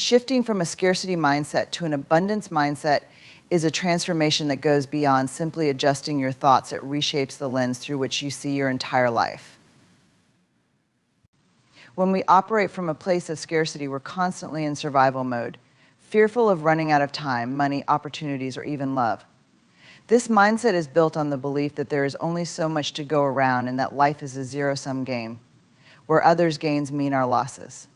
Shifting from a scarcity mindset to an abundance mindset is a transformation that goes beyond simply adjusting your thoughts. It reshapes the lens through which you see your entire life. When we operate from a place of scarcity, we're constantly in survival mode, fearful of running out of time, money, opportunities, or even love. This mindset is built on the belief that there is only so much to go around and that life is a zero-sum game, where others' gains mean our losses.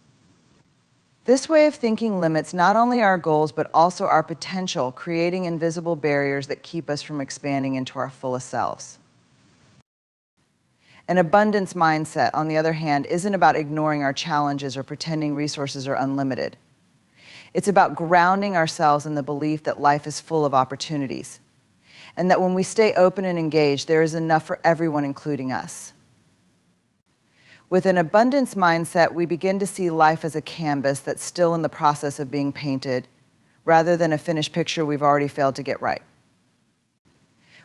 This way of thinking limits not only our goals, but also our potential, creating invisible barriers that keep us from expanding into our fullest selves. An abundance mindset, on the other hand, isn't about ignoring our challenges or pretending resources are unlimited. It's about grounding ourselves in the belief that life is full of opportunities, and that when we stay open and engaged, there is enough for everyone, including us. With an abundance mindset, we begin to see life as a canvas that's still in the process of being painted, rather than a finished picture we've already failed to get right.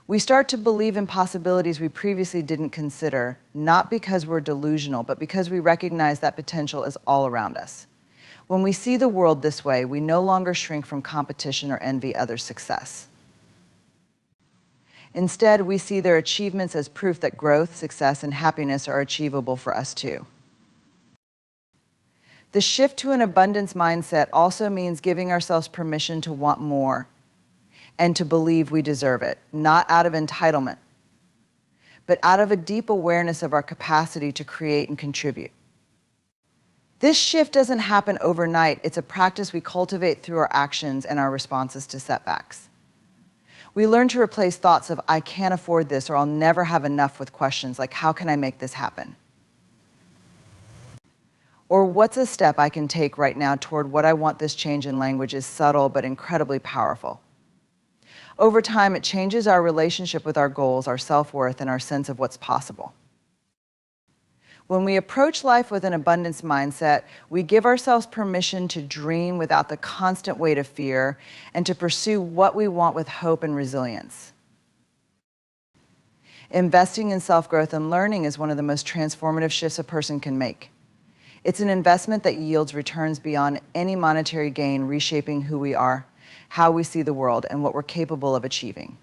We start to believe in possibilities we previously didn't consider, not because we're delusional, but because we recognize that potential is all around us. When we see the world this way, we no longer shrink from competition or envy others' success. Instead, we see their achievements as proof that growth, success, and happiness are achievable for us too. The shift to an abundance mindset also means giving ourselves permission to want more and to believe we deserve it, not out of entitlement, but out of a deep awareness of our capacity to create and contribute. This shift doesn't happen overnight. It's a practice we cultivate through our actions and our responses to setbacks. We learn to replace thoughts of, I can't afford this, or I'll never have enough, with questions like, how can I make this happen? Or what's a step I can take right now toward what I want? This change in language is subtle but incredibly powerful. Over time, it changes our relationship with our goals, our self-worth, and our sense of what's possible. When we approach life with an abundance mindset, we give ourselves permission to dream without the constant weight of fear and to pursue what we want with hope and resilience. Investing in self-growth and learning is one of the most transformative shifts a person can make. It's an investment that yields returns beyond any monetary gain, reshaping who we are, how we see the world, and what we're capable of achieving.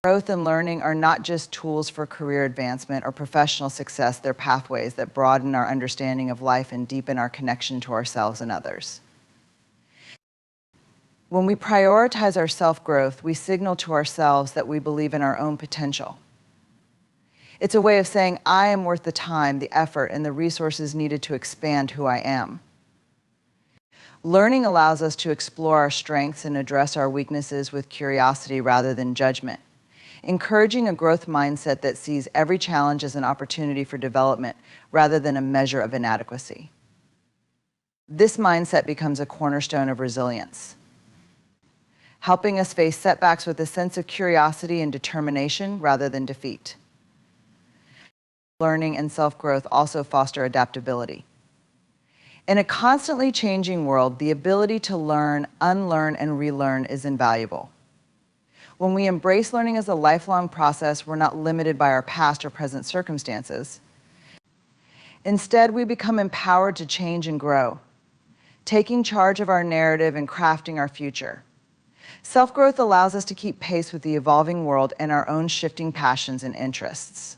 Growth and learning are not just tools for career advancement or professional success, they're pathways that broaden our understanding of life and deepen our connection to ourselves and others. When we prioritize our self-growth, we signal to ourselves that we believe in our own potential. It's a way of saying, I am worth the time, the effort, and the resources needed to expand who I am. Learning allows us to explore our strengths and address our weaknesses with curiosity rather than judgment, encouraging a growth mindset that sees every challenge as an opportunity for development rather than a measure of inadequacy. This mindset becomes a cornerstone of resilience, helping us face setbacks with a sense of curiosity and determination rather than defeat. Learning and self-growth also foster adaptability. In a constantly changing world, the ability to learn, unlearn, and relearn is invaluable. When we embrace learning as a lifelong process, we're not limited by our past or present circumstances. Instead, we become empowered to change and grow, taking charge of our narrative and crafting our future. Self-growth allows us to keep pace with the evolving world and our own shifting passions and interests.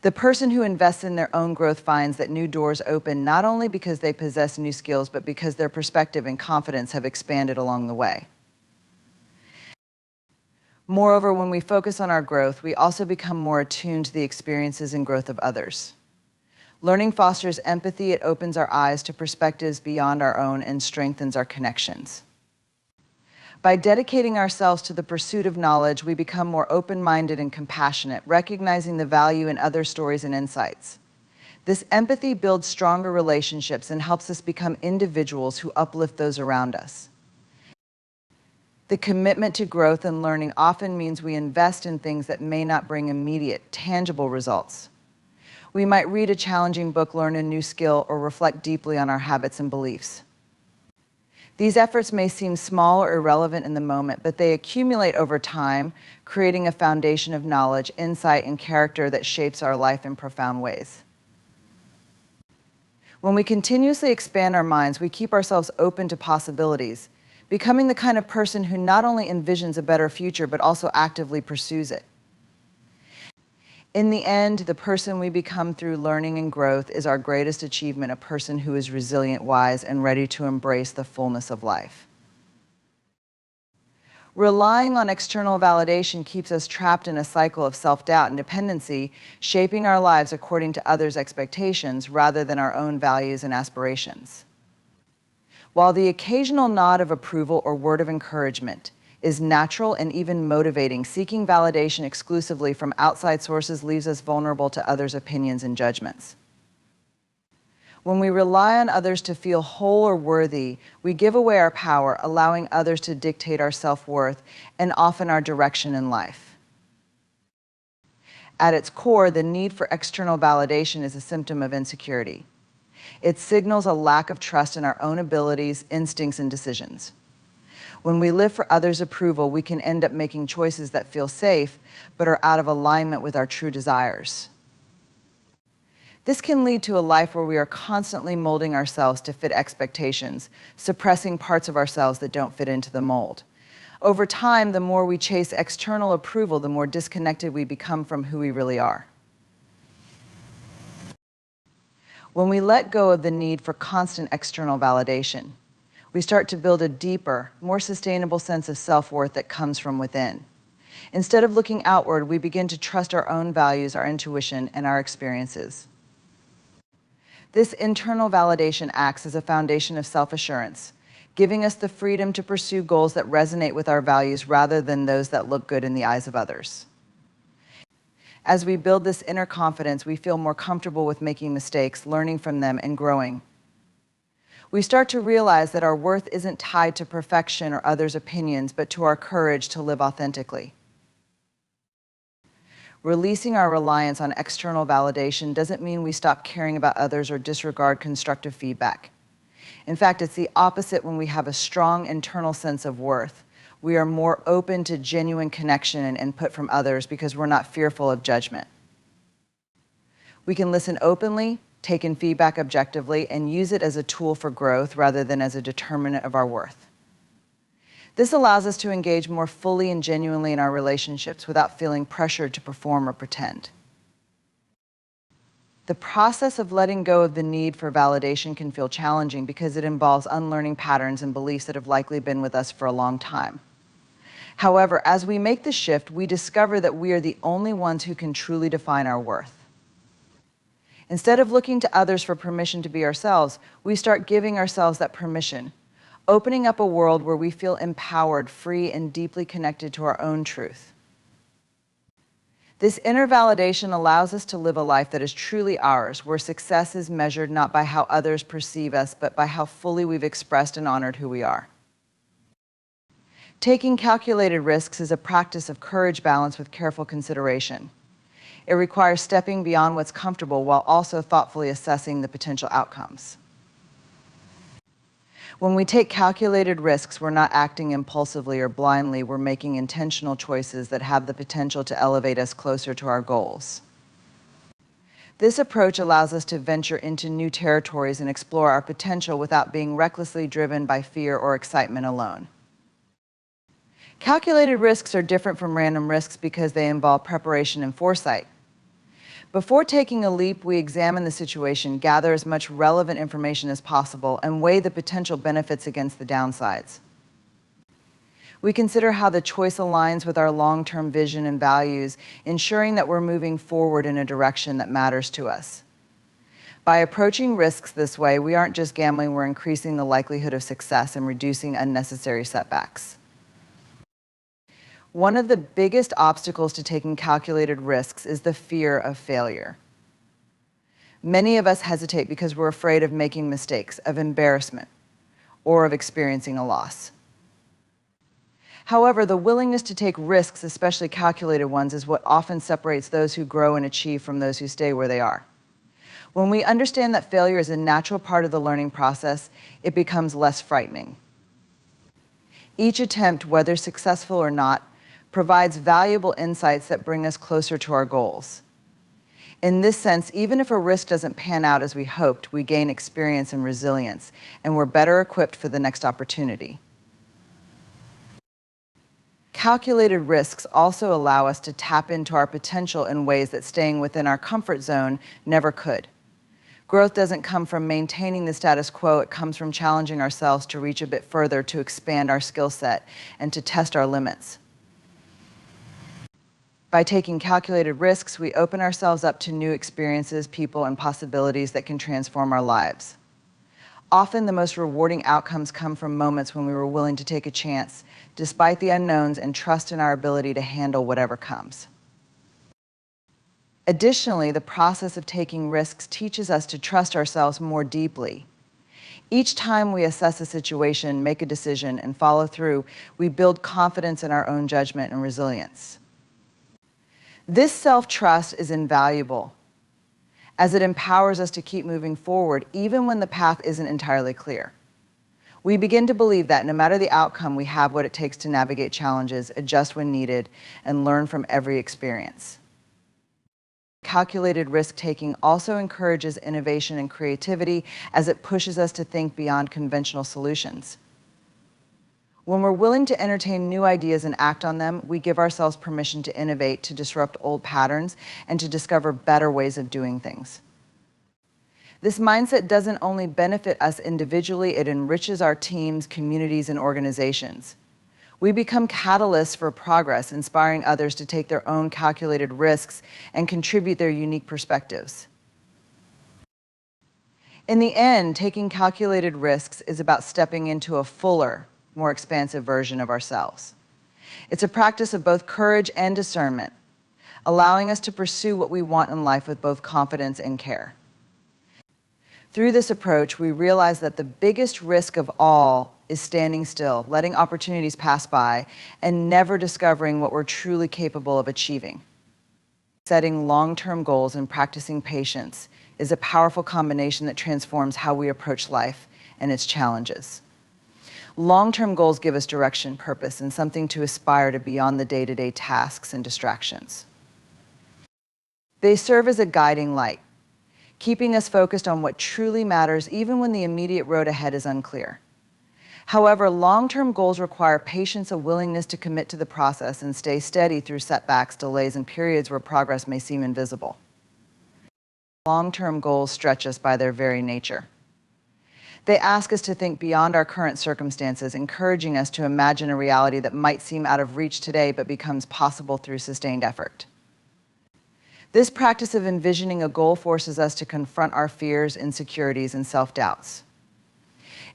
The person who invests in their own growth finds that new doors open not only because they possess new skills, but because their perspective and confidence have expanded along the way. Moreover, when we focus on our growth, we also become more attuned to the experiences and growth of others. Learning fosters empathy, it opens our eyes to perspectives beyond our own, and strengthens our connections. By dedicating ourselves to the pursuit of knowledge, we become more open-minded and compassionate, recognizing the value in other stories and insights. This empathy builds stronger relationships and helps us become individuals who uplift those around us. The commitment to growth and learning often means we invest in things that may not bring immediate, tangible results. We might read a challenging book, learn a new skill, or reflect deeply on our habits and beliefs. These efforts may seem small or irrelevant in the moment, but they accumulate over time, creating a foundation of knowledge, insight, and character that shapes our life in profound ways. When we continuously expand our minds, we keep ourselves open to possibilities, becoming the kind of person who not only envisions a better future, but also actively pursues it. In the end, the person we become through learning and growth is our greatest achievement, a person who is resilient, wise, and ready to embrace the fullness of life. Relying on external validation keeps us trapped in a cycle of self-doubt and dependency, shaping our lives according to others' expectations rather than our own values and aspirations. While the occasional nod of approval or word of encouragement is natural and even motivating, seeking validation exclusively from outside sources leaves us vulnerable to others' opinions and judgments. When we rely on others to feel whole or worthy, we give away our power, allowing others to dictate our self-worth and often our direction in life. At its core, the need for external validation is a symptom of insecurity. It signals a lack of trust in our own abilities, instincts, and decisions. When we live for others' approval, we can end up making choices that feel safe, but are out of alignment with our true desires. This can lead to a life where we are constantly molding ourselves to fit expectations, suppressing parts of ourselves that don't fit into the mold. Over time, the more we chase external approval, the more disconnected we become from who we really are. When we let go of the need for constant external validation, we start to build a deeper, more sustainable sense of self-worth that comes from within. Instead of looking outward, we begin to trust our own values, our intuition, and our experiences. This internal validation acts as a foundation of self-assurance, giving us the freedom to pursue goals that resonate with our values rather than those that look good in the eyes of others. As we build this inner confidence, we feel more comfortable with making mistakes, learning from them, and growing. We start to realize that our worth isn't tied to perfection or others' opinions, but to our courage to live authentically. Releasing our reliance on external validation doesn't mean we stop caring about others or disregard constructive feedback. In fact, it's the opposite. When we have a strong internal sense of worth, we are more open to genuine connection and input from others because we're not fearful of judgment. We can listen openly, take in feedback objectively, and use it as a tool for growth rather than as a determinant of our worth. This allows us to engage more fully and genuinely in our relationships without feeling pressured to perform or pretend. The process of letting go of the need for validation can feel challenging because it involves unlearning patterns and beliefs that have likely been with us for a long time. However, as we make the shift, we discover that we are the only ones who can truly define our worth. Instead of looking to others for permission to be ourselves, we start giving ourselves that permission, opening up a world where we feel empowered, free, and deeply connected to our own truth. This inner validation allows us to live a life that is truly ours, where success is measured not by how others perceive us, but by how fully we've expressed and honored who we are. Taking calculated risks is a practice of courage balanced with careful consideration. It requires stepping beyond what's comfortable while also thoughtfully assessing the potential outcomes. When we take calculated risks, we're not acting impulsively or blindly. We're making intentional choices that have the potential to elevate us closer to our goals. This approach allows us to venture into new territories and explore our potential without being recklessly driven by fear or excitement alone. Calculated risks are different from random risks because they involve preparation and foresight. Before taking a leap, we examine the situation, gather as much relevant information as possible, and weigh the potential benefits against the downsides. We consider how the choice aligns with our long-term vision and values, ensuring that we're moving forward in a direction that matters to us. By approaching risks this way, we aren't just gambling, we're increasing the likelihood of success and reducing unnecessary setbacks. One of the biggest obstacles to taking calculated risks is the fear of failure. Many of us hesitate because we're afraid of making mistakes, of embarrassment, or of experiencing a loss. However, the willingness to take risks, especially calculated ones, is what often separates those who grow and achieve from those who stay where they are. When we understand that failure is a natural part of the learning process, it becomes less frightening. Each attempt, whether successful or not, provides valuable insights that bring us closer to our goals. In this sense, even if a risk doesn't pan out as we hoped, we gain experience and resilience, and we're better equipped for the next opportunity. Calculated risks also allow us to tap into our potential in ways that staying within our comfort zone never could. Growth doesn't come from maintaining the status quo, it comes from challenging ourselves to reach a bit further, to expand our skill set, and to test our limits. By taking calculated risks, we open ourselves up to new experiences, people, and possibilities that can transform our lives. Often, the most rewarding outcomes come from moments when we were willing to take a chance, despite the unknowns, and trust in our ability to handle whatever comes. Additionally, the process of taking risks teaches us to trust ourselves more deeply. Each time we assess a situation, make a decision, and follow through, we build confidence in our own judgment and resilience. This self-trust is invaluable, as it empowers us to keep moving forward even when the path isn't entirely clear. We begin to believe that no matter the outcome, we have what it takes to navigate challenges, adjust when needed, and learn from every experience. Calculated risk-taking also encourages innovation and creativity, as it pushes us to think beyond conventional solutions. When we're willing to entertain new ideas and act on them, we give ourselves permission to innovate, to disrupt old patterns, and to discover better ways of doing things. This mindset doesn't only benefit us individually, it enriches our teams, communities, and organizations. We become catalysts for progress, inspiring others to take their own calculated risks and contribute their unique perspectives. In the end, taking calculated risks is about stepping into a fuller, more expansive version of ourselves. It's a practice of both courage and discernment, allowing us to pursue what we want in life with both confidence and care. Through this approach, we realize that the biggest risk of all is standing still, letting opportunities pass by, and never discovering what we're truly capable of achieving. Setting long-term goals and practicing patience is a powerful combination that transforms how we approach life and its challenges. Long-term goals give us direction, purpose, and something to aspire to beyond the day-to-day tasks and distractions. They serve as a guiding light, keeping us focused on what truly matters even when the immediate road ahead is unclear. However, long-term goals require patience, a willingness to commit to the process, and stay steady through setbacks, delays, and periods where progress may seem invisible. Long-term goals stretch us by their very nature. They ask us to think beyond our current circumstances, encouraging us to imagine a reality that might seem out of reach today but becomes possible through sustained effort. This practice of envisioning a goal forces us to confront our fears, insecurities, and self-doubts.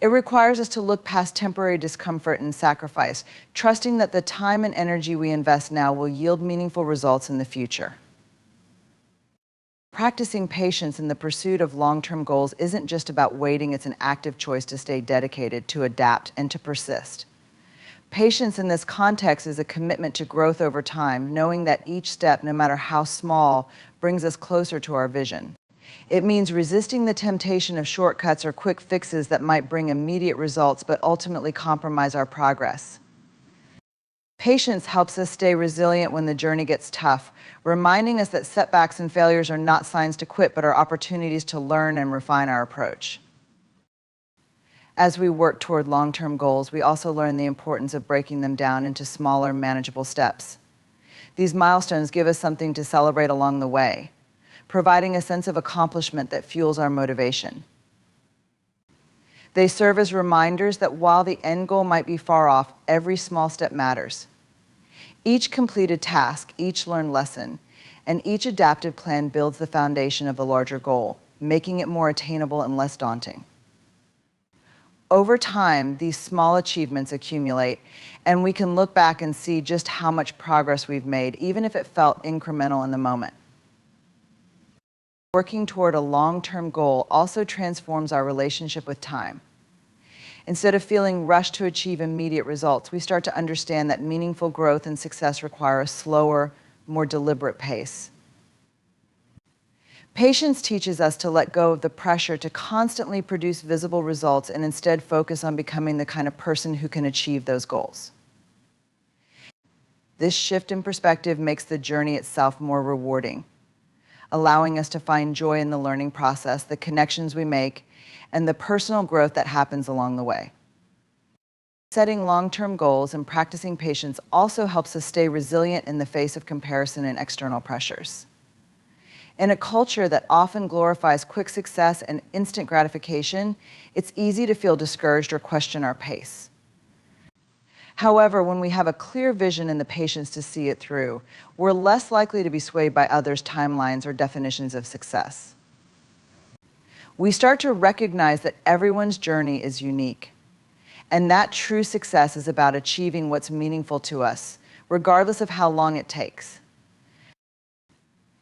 It requires us to look past temporary discomfort and sacrifice, trusting that the time and energy we invest now will yield meaningful results in the future. Practicing patience in the pursuit of long-term goals isn't just about waiting, it's an active choice to stay dedicated, to adapt, and to persist. Patience in this context is a commitment to growth over time, knowing that each step, no matter how small, brings us closer to our vision. It means resisting the temptation of shortcuts or quick fixes that might bring immediate results but ultimately compromise our progress. Patience helps us stay resilient when the journey gets tough, reminding us that setbacks and failures are not signs to quit, but are opportunities to learn and refine our approach. As we work toward long-term goals, we also learn the importance of breaking them down into smaller, manageable steps. These milestones give us something to celebrate along the way, providing a sense of accomplishment that fuels our motivation. They serve as reminders that while the end goal might be far off, every small step matters. Each completed task, each learned lesson, and each adaptive plan builds the foundation of the larger goal, making it more attainable and less daunting. Over time, these small achievements accumulate, and we can look back and see just how much progress we've made, even if it felt incremental in the moment. Working toward a long-term goal also transforms our relationship with time. Instead of feeling rushed to achieve immediate results, we start to understand that meaningful growth and success require a slower, more deliberate pace. Patience teaches us to let go of the pressure to constantly produce visible results and instead focus on becoming the kind of person who can achieve those goals. This shift in perspective makes the journey itself more rewarding, allowing us to find joy in the learning process, the connections we make, and the personal growth that happens along the way. Setting long-term goals and practicing patience also helps us stay resilient in the face of comparison and external pressures. In a culture that often glorifies quick success and instant gratification, it's easy to feel discouraged or question our pace. However, when we have a clear vision and the patience to see it through, we're less likely to be swayed by others' timelines or definitions of success. We start to recognize that everyone's journey is unique, and that true success is about achieving what's meaningful to us, regardless of how long it takes.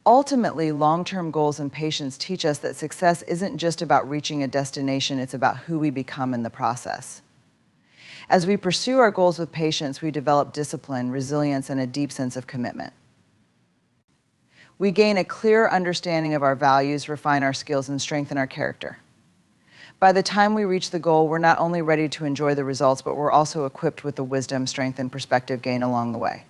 Ultimately, long-term goals and patience teach us that success isn't just about reaching a destination, it's about who we become in the process. As we pursue our goals with patience, we develop discipline, resilience, and a deep sense of commitment. We gain a clear understanding of our values, refine our skills, and strengthen our character. By the time we reach the goal, we're not only ready to enjoy the results, but we're also equipped with the wisdom, strength, and perspective gained along the way.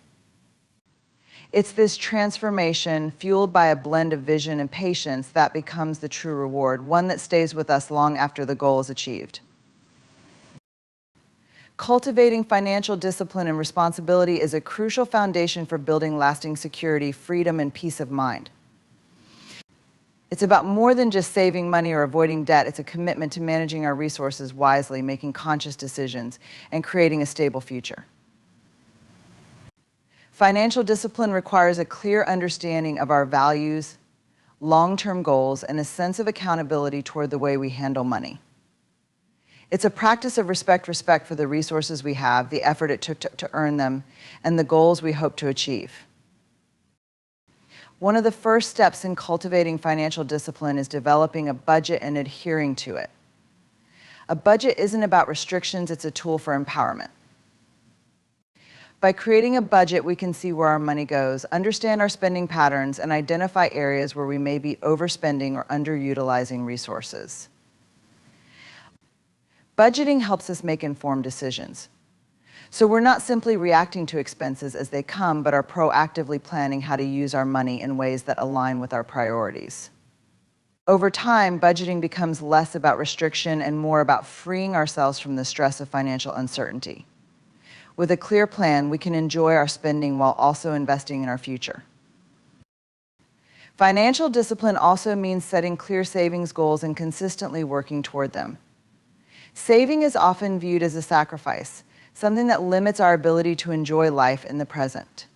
It's this transformation, fueled by a blend of vision and patience, that becomes the true reward, one that stays with us long after the goal is achieved. Cultivating financial discipline and responsibility is a crucial foundation for building lasting security, freedom, and peace of mind. It's about more than just saving money or avoiding debt. It's a commitment to managing our resources wisely, making conscious decisions, and creating a stable future. Financial discipline requires a clear understanding of our values, long-term goals, and a sense of accountability toward the way we handle money. It's a practice of respect for the resources we have, the effort it took to earn them, and the goals we hope to achieve. One of the first steps in cultivating financial discipline is developing a budget and adhering to it. A budget isn't about restrictions, it's a tool for empowerment. By creating a budget, we can see where our money goes, understand our spending patterns, and identify areas where we may be overspending or underutilizing resources. Budgeting helps us make informed decisions. So we're not simply reacting to expenses as they come, but are proactively planning how to use our money in ways that align with our priorities. Over time, budgeting becomes less about restriction and more about freeing ourselves from the stress of financial uncertainty. With a clear plan, we can enjoy our spending while also investing in our future. Financial discipline also means setting clear savings goals and consistently working toward them. Saving is often viewed as a sacrifice, something that limits our ability to enjoy life in the present.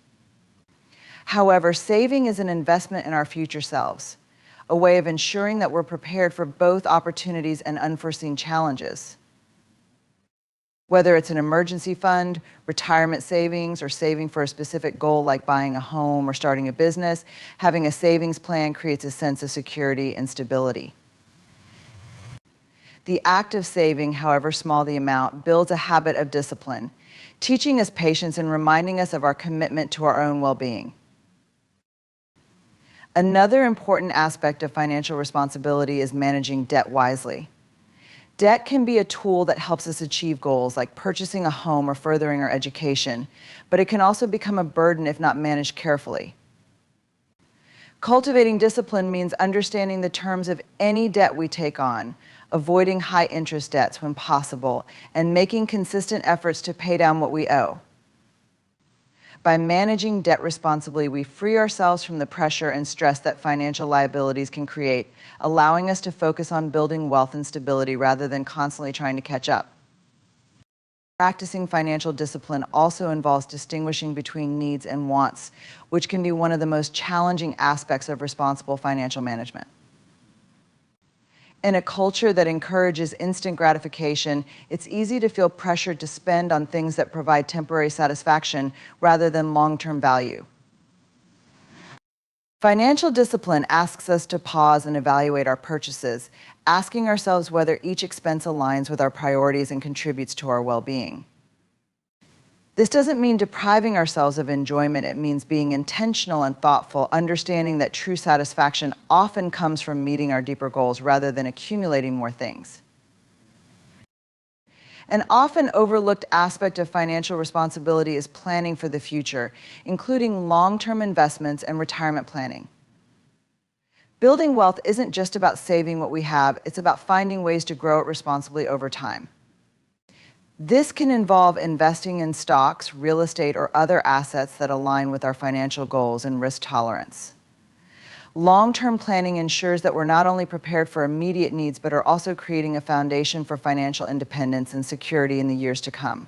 However, saving is an investment in our future selves, a way of ensuring that we're prepared for both opportunities and unforeseen challenges. Whether it's an emergency fund, retirement savings, or saving for a specific goal like buying a home or starting a business, having a savings plan creates a sense of security and stability. The act of saving, however small the amount, builds a habit of discipline, teaching us patience and reminding us of our commitment to our own well-being. Another important aspect of financial responsibility is managing debt wisely. Debt can be a tool that helps us achieve goals like purchasing a home or furthering our education, but it can also become a burden if not managed carefully. Cultivating discipline means understanding the terms of any debt we take on, avoiding high-interest debts when possible, and making consistent efforts to pay down what we owe. By managing debt responsibly, we free ourselves from the pressure and stress that financial liabilities can create, allowing us to focus on building wealth and stability rather than constantly trying to catch up. Practicing financial discipline also involves distinguishing between needs and wants, which can be one of the most challenging aspects of responsible financial management. In a culture that encourages instant gratification, it's easy to feel pressured to spend on things that provide temporary satisfaction rather than long-term value. Financial discipline asks us to pause and evaluate our purchases, asking ourselves whether each expense aligns with our priorities and contributes to our well-being. This doesn't mean depriving ourselves of enjoyment. It means being intentional and thoughtful, understanding that true satisfaction often comes from meeting our deeper goals rather than accumulating more things. An often overlooked aspect of financial responsibility is planning for the future, including long-term investments and retirement planning. Building wealth isn't just about saving what we have, it's about finding ways to grow it responsibly over time. This can involve investing in stocks, real estate, or other assets that align with our financial goals and risk tolerance. Long-term planning ensures that we're not only prepared for immediate needs, but are also creating a foundation for financial independence and security in the years to come.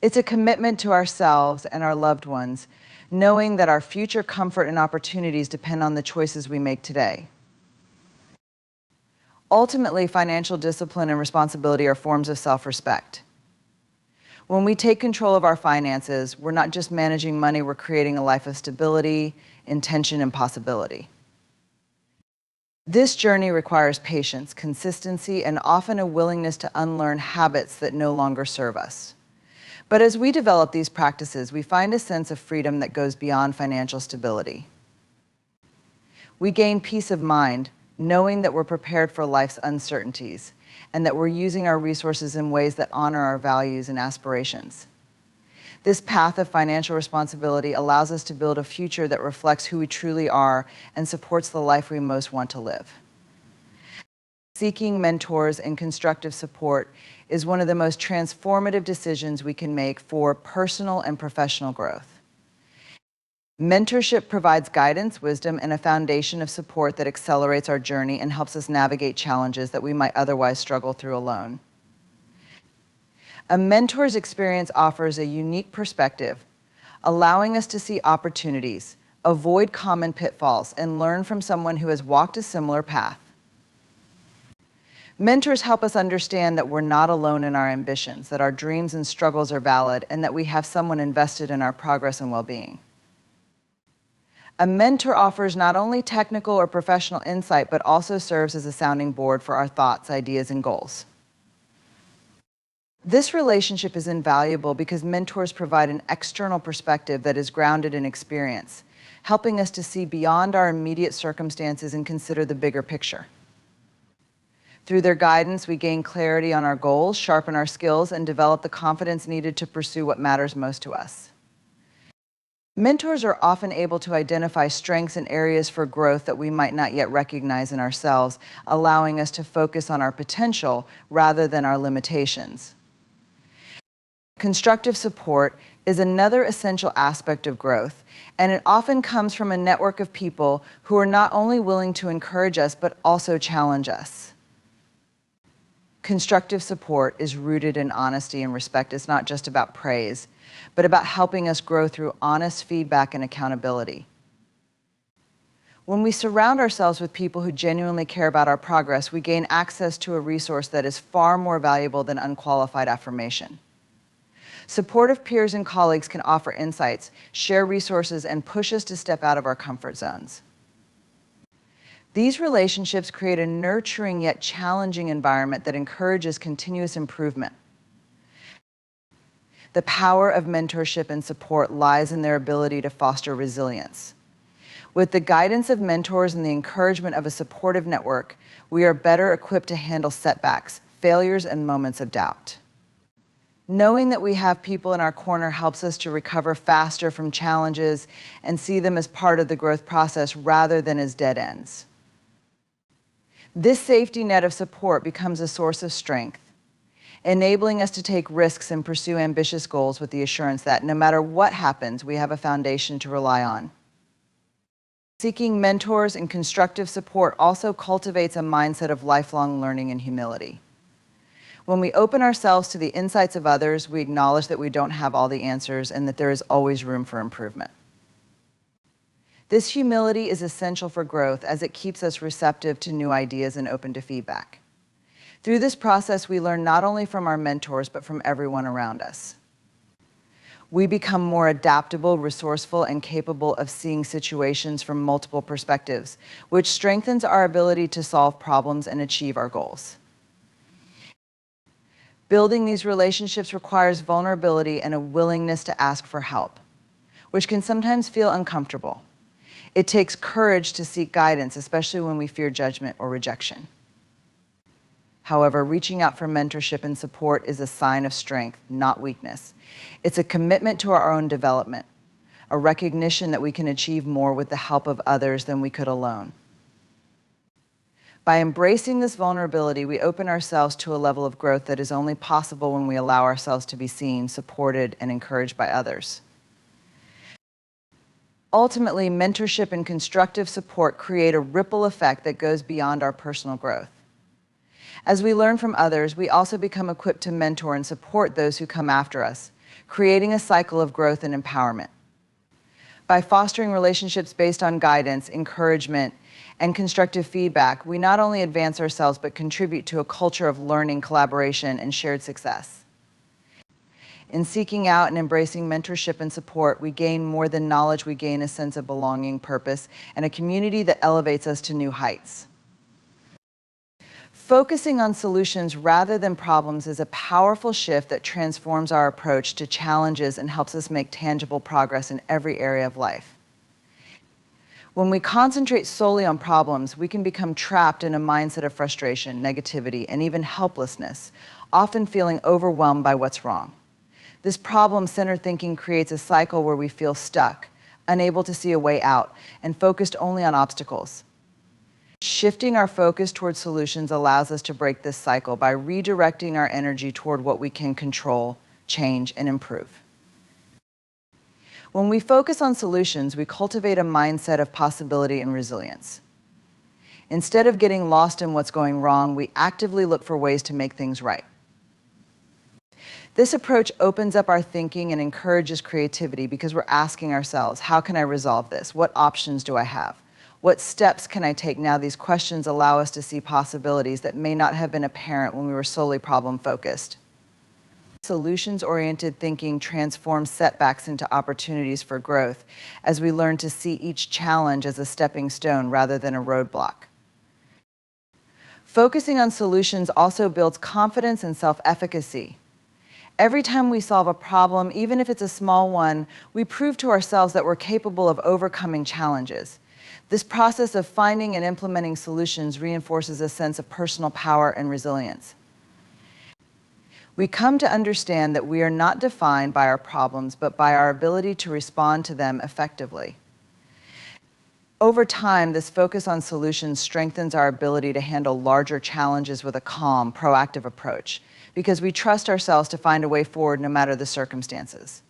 It's a commitment to ourselves and our loved ones, knowing that our future comfort and opportunities depend on the choices we make today. Ultimately, financial discipline and responsibility are forms of self-respect. When we take control of our finances, we're not just managing money, we're creating a life of stability, intention, and possibility. This journey requires patience, consistency, and often a willingness to unlearn habits that no longer serve us. But as we develop these practices, we find a sense of freedom that goes beyond financial stability. We gain peace of mind, knowing that we're prepared for life's uncertainties and that we're using our resources in ways that honor our values and aspirations. This path of financial responsibility allows us to build a future that reflects who we truly are and supports the life we most want to live. Seeking mentors and constructive support is one of the most transformative decisions we can make for personal and professional growth. Mentorship provides guidance, wisdom, and a foundation of support that accelerates our journey and helps us navigate challenges that we might otherwise struggle through alone. A mentor's experience offers a unique perspective, allowing us to see opportunities, avoid common pitfalls, and learn from someone who has walked a similar path. Mentors help us understand that we're not alone in our ambitions, that our dreams and struggles are valid, and that we have someone invested in our progress and well-being. A mentor offers not only technical or professional insight, but also serves as a sounding board for our thoughts, ideas, and goals. This relationship is invaluable because mentors provide an external perspective that is grounded in experience, helping us to see beyond our immediate circumstances and consider the bigger picture. Through their guidance, we gain clarity on our goals, sharpen our skills, and develop the confidence needed to pursue what matters most to us. Mentors are often able to identify strengths and areas for growth that we might not yet recognize in ourselves, allowing us to focus on our potential rather than our limitations. Constructive support is another essential aspect of growth, and it often comes from a network of people who are not only willing to encourage us, but also challenge us. Constructive support is rooted in honesty and respect. It's not just about praise, but about helping us grow through honest feedback and accountability. When we surround ourselves with people who genuinely care about our progress, we gain access to a resource that is far more valuable than unqualified affirmation. Supportive peers and colleagues can offer insights, share resources, and push us to step out of our comfort zones. These relationships create a nurturing yet challenging environment that encourages continuous improvement. The power of mentorship and support lies in their ability to foster resilience. With the guidance of mentors and the encouragement of a supportive network, we are better equipped to handle setbacks, failures, and moments of doubt. Knowing that we have people in our corner helps us to recover faster from challenges and see them as part of the growth process rather than as dead ends. This safety net of support becomes a source of strength, enabling us to take risks and pursue ambitious goals with the assurance that no matter what happens, we have a foundation to rely on. Seeking mentors and constructive support also cultivates a mindset of lifelong learning and humility. When we open ourselves to the insights of others, we acknowledge that we don't have all the answers and that there is always room for improvement. This humility is essential for growth as it keeps us receptive to new ideas and open to feedback. Through this process, we learn not only from our mentors, but from everyone around us. We become more adaptable, resourceful, and capable of seeing situations from multiple perspectives, which strengthens our ability to solve problems and achieve our goals. Building these relationships requires vulnerability and a willingness to ask for help, which can sometimes feel uncomfortable. It takes courage to seek guidance, especially when we fear judgment or rejection. However, reaching out for mentorship and support is a sign of strength, not weakness. It's a commitment to our own development, a recognition that we can achieve more with the help of others than we could alone. By embracing this vulnerability, we open ourselves to a level of growth that is only possible when we allow ourselves to be seen, supported, and encouraged by others. Ultimately, mentorship and constructive support create a ripple effect that goes beyond our personal growth. As we learn from others, we also become equipped to mentor and support those who come after us, creating a cycle of growth and empowerment. By fostering relationships based on guidance, encouragement, and constructive feedback, we not only advance ourselves but contribute to a culture of learning, collaboration, and shared success. In seeking out and embracing mentorship and support, we gain more than knowledge, we gain a sense of belonging, purpose, and a community that elevates us to new heights. Focusing on solutions rather than problems is a powerful shift that transforms our approach to challenges and helps us make tangible progress in every area of life. When we concentrate solely on problems, we can become trapped in a mindset of frustration, negativity, and even helplessness, often feeling overwhelmed by what's wrong. This problem-centered thinking creates a cycle where we feel stuck, unable to see a way out, and focused only on obstacles. Shifting our focus towards solutions allows us to break this cycle by redirecting our energy toward what we can control, change, and improve. When we focus on solutions, we cultivate a mindset of possibility and resilience. Instead of getting lost in what's going wrong, we actively look for ways to make things right. This approach opens up our thinking and encourages creativity because we're asking ourselves, how can I resolve this? What options do I have? What steps can I take now? These questions allow us to see possibilities that may not have been apparent when we were solely problem-focused. Solutions-oriented thinking transforms setbacks into opportunities for growth as we learn to see each challenge as a stepping stone rather than a roadblock. Focusing on solutions also builds confidence and self-efficacy. Every time we solve a problem, even if it's a small one, we prove to ourselves that we're capable of overcoming challenges. This process of finding and implementing solutions reinforces a sense of personal power and resilience. We come to understand that we are not defined by our problems, but by our ability to respond to them effectively. Over time, this focus on solutions strengthens our ability to handle larger challenges with a calm, proactive approach, because we trust ourselves to find a way forward no matter the circumstances.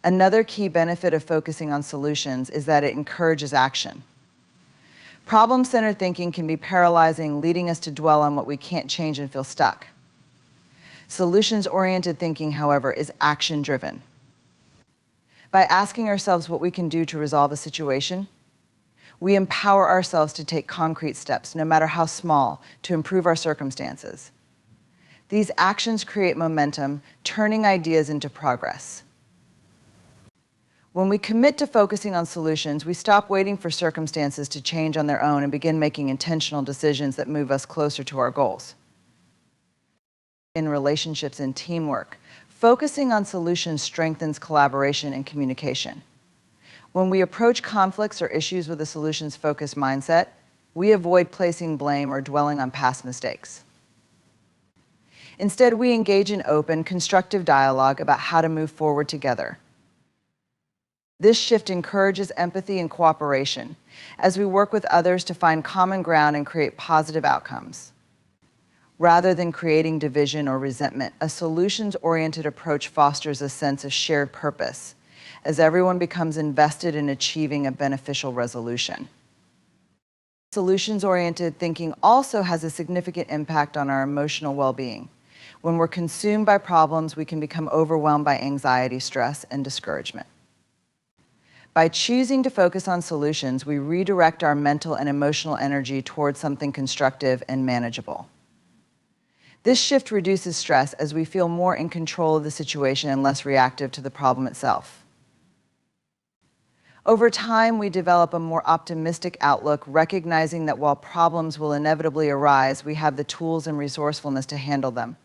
Another key benefit of focusing on solutions is that it encourages action. Problem-centered thinking can be paralyzing, leading us to dwell on what we can't change and feel stuck. Solutions-oriented thinking, however, is action-driven. By asking ourselves what we can do to resolve a situation, we empower ourselves to take concrete steps, no matter how small, to improve our circumstances. These actions create momentum, turning ideas into progress. When we commit to focusing on solutions, we stop waiting for circumstances to change on their own and begin making intentional decisions that move us closer to our goals. In relationships and teamwork, focusing on solutions strengthens collaboration and communication. When we approach conflicts or issues with a solutions-focused mindset, we avoid placing blame or dwelling on past mistakes. Instead, we engage in open, constructive dialogue about how to move forward together. This shift encourages empathy and cooperation as we work with others to find common ground and create positive outcomes. Rather than creating division or resentment, a solutions-oriented approach fosters a sense of shared purpose as everyone becomes invested in achieving a beneficial resolution. Solutions-oriented thinking also has a significant impact on our emotional well-being. When we're consumed by problems, we can become overwhelmed by anxiety, stress, and discouragement. By choosing to focus on solutions, we redirect our mental and emotional energy towards something constructive and manageable. This shift reduces stress as we feel more in control of the situation and less reactive to the problem itself. Over time, we develop a more optimistic outlook, recognizing that while problems will inevitably arise, we have the tools and resourcefulness to handle them.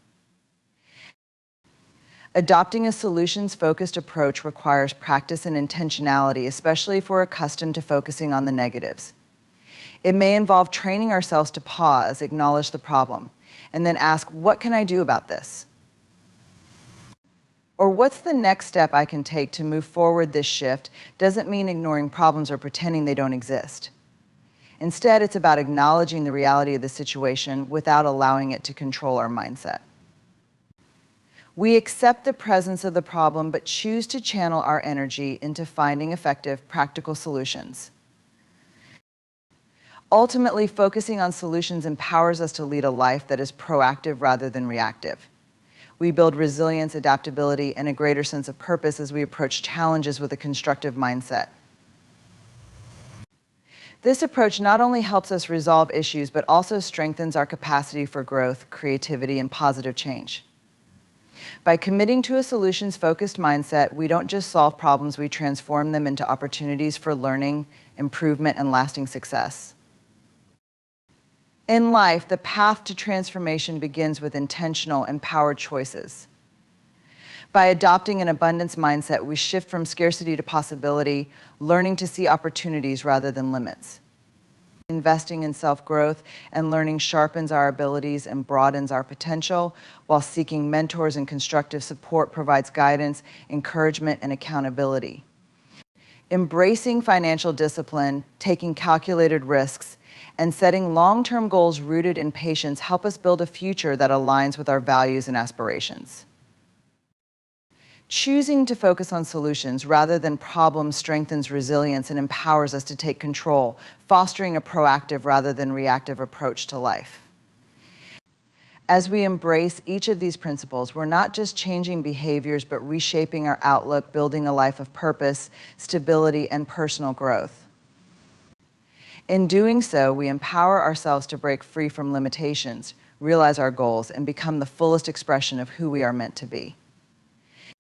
Adopting a solutions-focused approach requires practice and intentionality, especially if we're accustomed to focusing on the negatives. It may involve training ourselves to pause, acknowledge the problem, and then ask, what can I do about this? Or what's the next step I can take to move forward? This shift doesn't mean ignoring problems or pretending they don't exist. Instead, it's about acknowledging the reality of the situation without allowing it to control our mindset. We accept the presence of the problem, but choose to channel our energy into finding effective, practical solutions. Ultimately, focusing on solutions empowers us to lead a life that is proactive rather than reactive. We build resilience, adaptability, and a greater sense of purpose as we approach challenges with a constructive mindset. This approach not only helps us resolve issues, but also strengthens our capacity for growth, creativity, and positive change. By committing to a solutions-focused mindset, we don't just solve problems, we transform them into opportunities for learning, improvement, and lasting success. In life, the path to transformation begins with intentional, empowered choices. By adopting an abundance mindset, we shift from scarcity to possibility, learning to see opportunities rather than limits. Investing in self-growth and learning sharpens our abilities and broadens our potential, while seeking mentors and constructive support provides guidance, encouragement, and accountability. Embracing financial discipline, taking calculated risks, and setting long-term goals rooted in patience help us build a future that aligns with our values and aspirations. Choosing to focus on solutions rather than problems strengthens resilience and empowers us to take control, fostering a proactive rather than reactive approach to life. As we embrace each of these principles, we're not just changing behaviors, but reshaping our outlook, building a life of purpose, stability, and personal growth. In doing so, we empower ourselves to break free from limitations, realize our goals, and become the fullest expression of who we are meant to be.